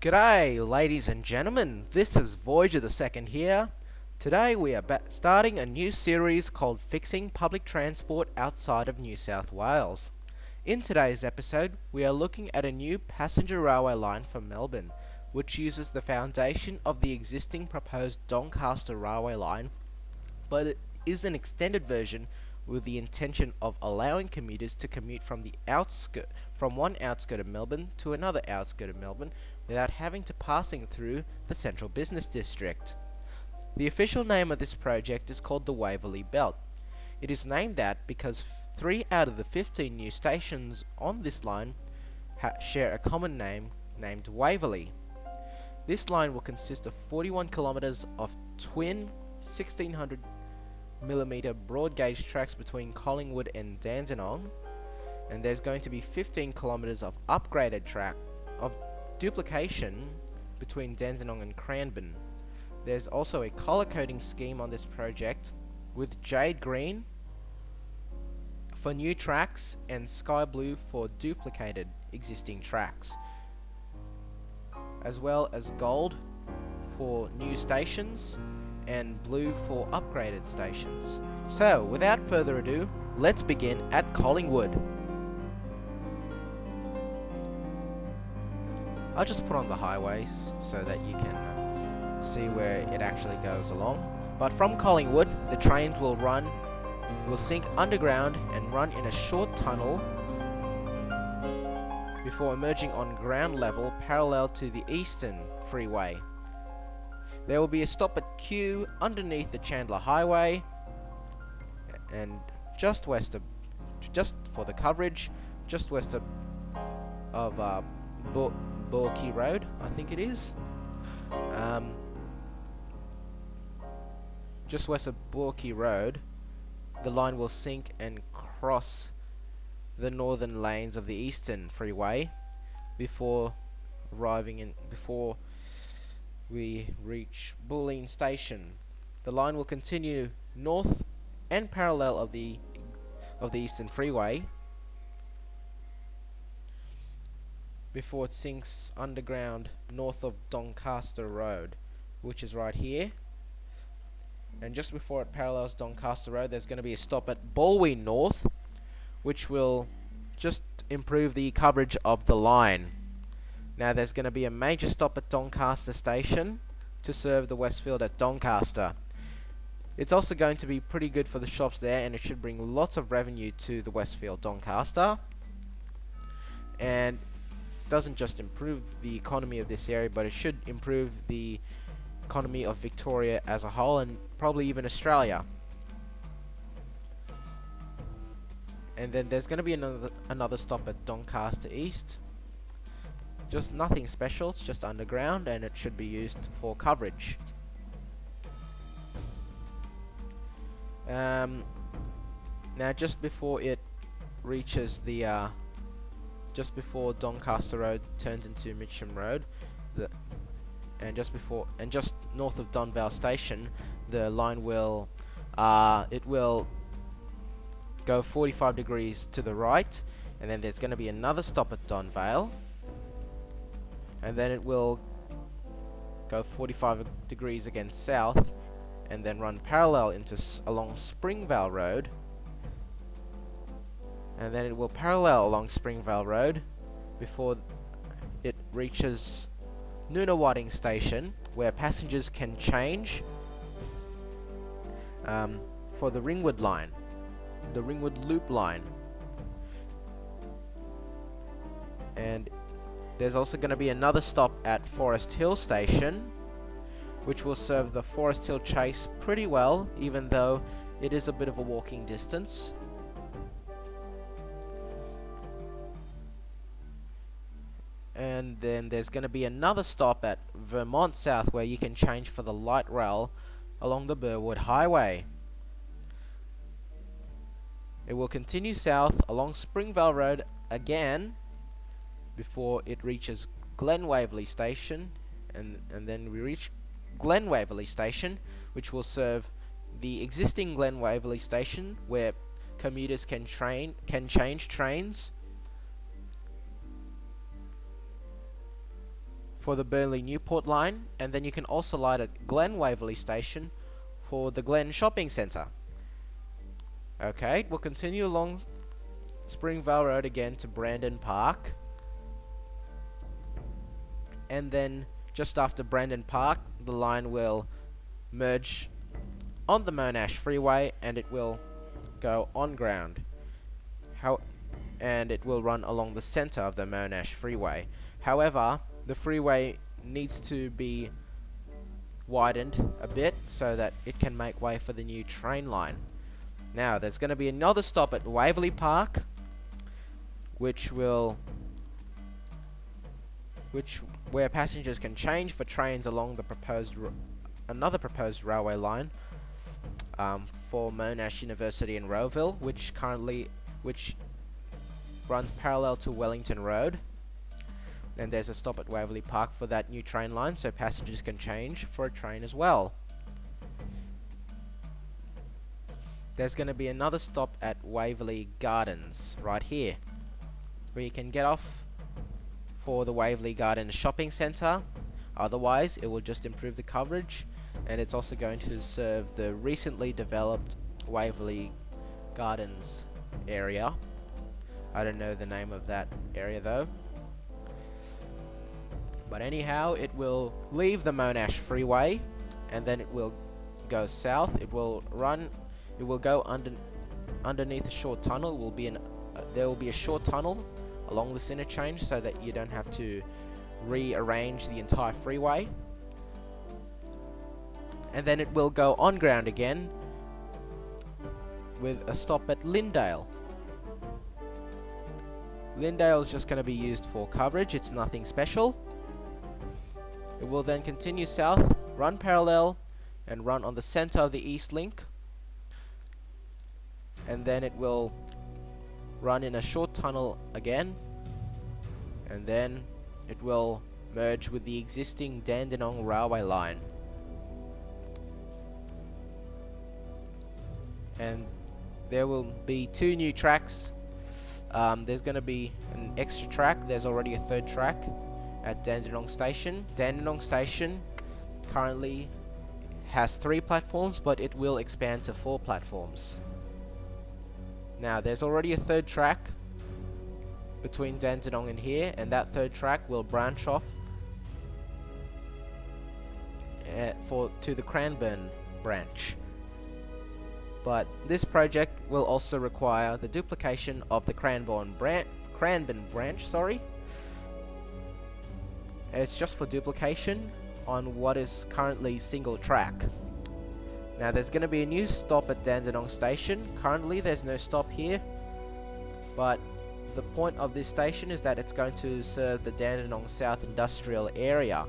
G'day, ladies and gentlemen. This is Voyager the Second here. Today we are starting a new series called Fixing Public Transport Outside of New South Wales. In today's episode, we are looking at a new passenger railway line for Melbourne, which uses the foundation of the existing proposed Doncaster railway line, but it is an extended version with the intention of allowing commuters to commute from one outskirt of Melbourne to another outskirt of Melbourne without having to passing through the central business district. The official name of this project is called the Waverley Belt. It is named that because 3 out of the 15 new stations on this line share a common name named Waverley. This line will consist of 41 kilometres of twin 1600mm broad gauge tracks between Collingwood and Dandenong, and there's going to be 15 kilometres of upgraded track of duplication between Dandenong and Cranbourne. There's also a colour coding scheme on this project with jade green for new tracks and sky blue for duplicated existing tracks, as well as gold for new stations and blue for upgraded stations. So, without further ado, let's begin at Collingwood. I'll just put on the highways so that you can see where it actually goes along. But from Collingwood, the trains will sink underground and run in a short tunnel before emerging on ground level parallel to the Eastern Freeway. There will be a stop at Kew underneath the Chandler Highway, and just for the coverage, just west of Borkey Road, I think it is. Just west of Borkey Road, the line will sink and cross the northern lanes of the Eastern Freeway before we reach Bulleen Station. The line will continue north and parallel of the Eastern Freeway before it sinks underground north of Doncaster Road, which is right here. And just before it parallels Doncaster Road, there's going to be a stop at Balwyn North, which will just improve the coverage of the line. Now there's going to be a major stop at Doncaster Station to serve the Westfield at Doncaster. It's also going to be pretty good for the shops there, and it should bring lots of revenue to the Westfield Doncaster. And doesn't just improve the economy of this area, but it should improve the economy of Victoria as a whole, and probably even Australia. And then there's going to be another stop at Doncaster East. Just nothing special, it's just underground, and it should be used for coverage. Now just before it reaches just before Doncaster Road turns into Mitcham Road, and just north of Donvale Station, the line will go 45 degrees to the right, and then there's going to be another stop at Donvale, and then it will go 45 degrees again south, and then run parallel along Springvale Road, and then it will parallel along Springvale Road before it reaches Nunawading Station, where passengers can change for the Ringwood line, the Ringwood Loop line. And there's also going to be another stop at Forest Hill Station, which will serve the Forest Hill Chase pretty well, even though it is a bit of a walking distance. And then there's going to be another stop at Vermont South, where you can change for the light rail along the Burwood Highway. It will continue south along Springvale Road again before it reaches Glen Waverley Station, and then we reach Glen Waverley Station, which will serve the existing Glen Waverley Station, where commuters can change trains for the Burnley Newport line, and then you can also light at Glen Waverley Station for the Glen Shopping Centre. Okay, we'll continue along Springvale Road again to Brandon Park, and then just after Brandon Park the line will merge on the Monash Freeway and it will go on ground. And it will run along the centre of the Monash Freeway. However, the freeway needs to be widened a bit so that it can make way for the new train line. Now, there's going to be another stop at Waverley Park, where passengers can change for trains along the another proposed railway line for Monash University in Rowville, which runs parallel to Wellington Road. And there's a stop at Waverley Park for that new train line, so passengers can change for a train as well. There's going to be another stop at Waverley Gardens right here, where you can get off for the Waverley Gardens shopping centre. Otherwise, it will just improve the coverage, and it's also going to serve the recently developed Waverley Gardens area. I don't know the name of that area though. But anyhow, it will leave the Monash Freeway and then it will go south. It will go underneath a short tunnel. There will be a short tunnel along this interchange so that you don't have to rearrange the entire freeway. And then it will go on ground again with a stop at Lyndale. Lyndale is just going to be used for coverage, it's nothing special. It will then continue south, run parallel, and run on the centre of the East Link. And then it will run in a short tunnel again. And then it will merge with the existing Dandenong railway line. And there will be 2 new tracks. There's going to be an extra track. There's already a 3rd track at Dandenong Station. Dandenong Station currently has 3 platforms, but it will expand to 4 platforms. Now, there's already a 3rd track between Dandenong and here, and that 3rd track will branch off to the Cranbourne branch. But this project will also require the duplication of the Cranbourne branch, sorry. It's just for duplication on what is currently single track. Now there's going to be a new stop at Dandenong Station. Currently there's no stop here, but the point of this station is that it's going to serve the Dandenong South Industrial Area.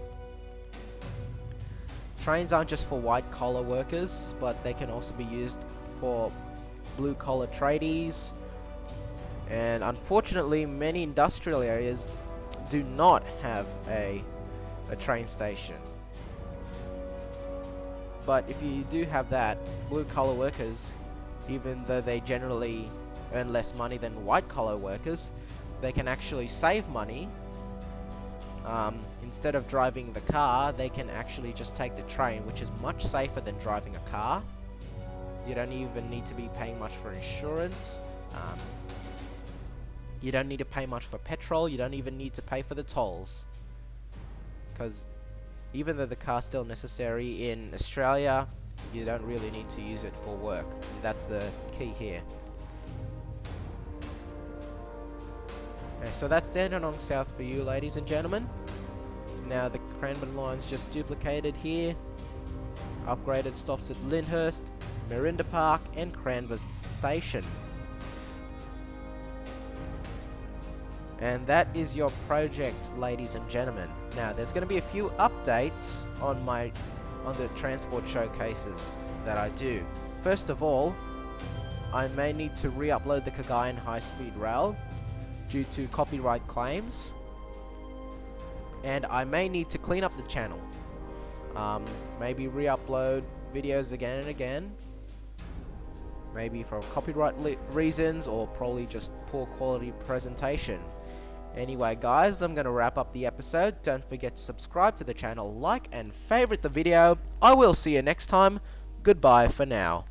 Trains aren't just for white collar workers, but they can also be used for blue collar tradies, and unfortunately many industrial areas do not have a train station. But if you do have that, blue collar workers, even though they generally earn less money than white collar workers, they can actually save money. Instead of driving the car, they can actually just take the train, which is much safer than driving a car. You don't even need to be paying much for insurance. You don't need to pay much for petrol. You don't even need to pay for the tolls. Because even though the car's still necessary in Australia, you don't really need to use it for work. And that's the key here. Okay, so that's Dandenong South for you, ladies and gentlemen. Now the Cranbourne line's just duplicated here. Upgraded stops at Lyndhurst, Merinda Park and Cranbourne Station. And that is your project, ladies and gentlemen. Now there's going to be a few updates on the transport showcases that I do. First of all, I may need to re-upload the Cagayan high-speed rail due to copyright claims, and I may need to clean up the channel. Maybe re-upload videos again and again, maybe for copyright reasons or probably just poor quality presentation. Anyway guys, I'm gonna wrap up the episode. Don't forget to subscribe to the channel, like and favorite the video. I will see you next time. Goodbye for now.